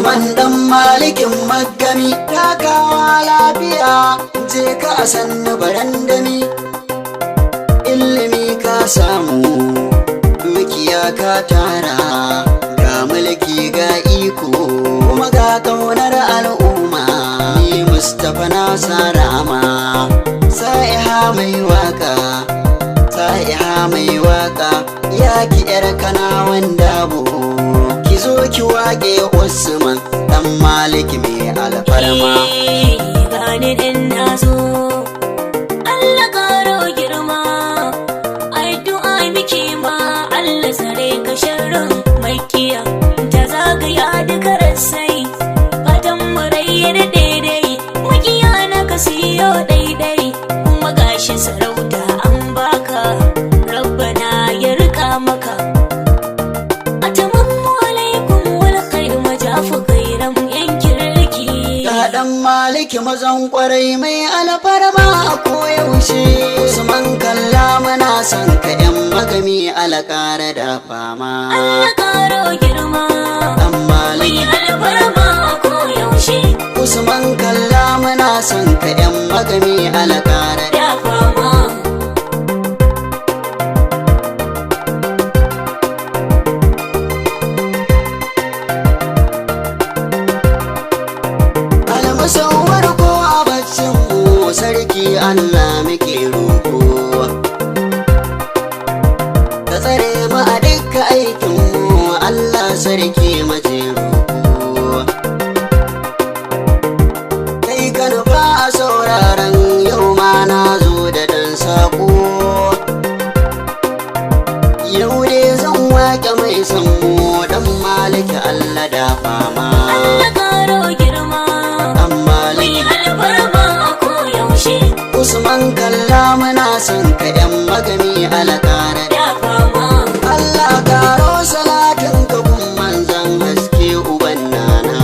Usman dan malikin magami, takawa lafiya je ka a sannu barandami. Ilimi ka samu, dukiya ka tara, ga mulki ga iko kuma ga kaunar al'umma. Ni Mustapha na sarama, sa'iha mai waka, sa'iha mai waka, ya ki yar kanawan dabo, ki zo ki wage Usman dan maliki mai alfarma. Gani din nazo, Allah karo girma, addu'a muke ma Allah sare ka sharrin makiya, ta zagaya duka rassai, fatan mu rayyar daidai, makiya na ka siyo daidai, kuma gashi sarauta an baka, rabbana ya rika maka. Atamanmu alaikum wal khair majafu khairam yan kirki. Ga dan maliki mazan kwarai mai alfarma a koyaushe. Usman kalla muna son ka yan magami alakara da fama. Allah karo girma, Dan maliki mai alfarma a koyaushe, Usman kalla muna son ka yan magami alakara da da fama. almusawwar ko a baccin mu sarki Allah muke roko. Ka tsare mu a dukkan aikin mu Allah sarki maje roko. Kai ka nufa a sauraron yau ma na zo da dan sako. Yau dai zan wake mai san mu dan maliki Allah da fama. Allah karo girma, Dan mai maliki alfarma a koyaushe, Usman kalla muna son ka yan magami alakara. da fama. Allah karo salatin ka kun manzan haske uban nana.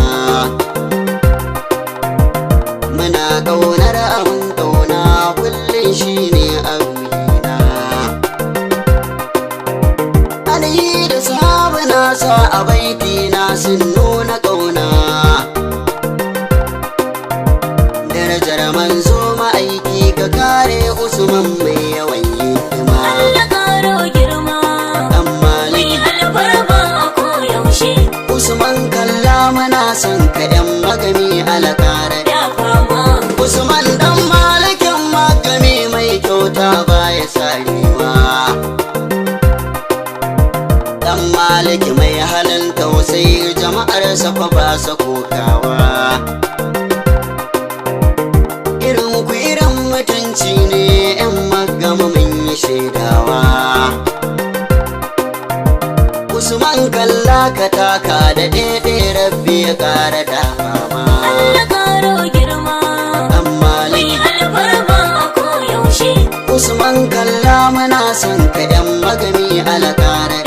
Muna ƙaunar abin ƙauna kullum shine a ruhina. Alihi da sahabu nasa a baitina sun nuna ƙauna. Darajar manzo ma'aiki ka kare Usman mai yawan hikima. Allah karo girma, Dan mai maliki alfarma a koyaushe, Usman kalla muna son ka yan magami alakara. da fama. Usman dan malikin magami mai kyauta baya sarewa. Dan maliki mai halin tausayi jama'ar fa ba sa kokawa. Irin ku irin mutunci ne yan magama mun yi shaidawa. Usman kalla ka taka da daidai rabbi ya kara da fama. Allah karo girma, Dan mai maliki alfarma a koyaushe, Usman kalla muna son ka yan magami alakara.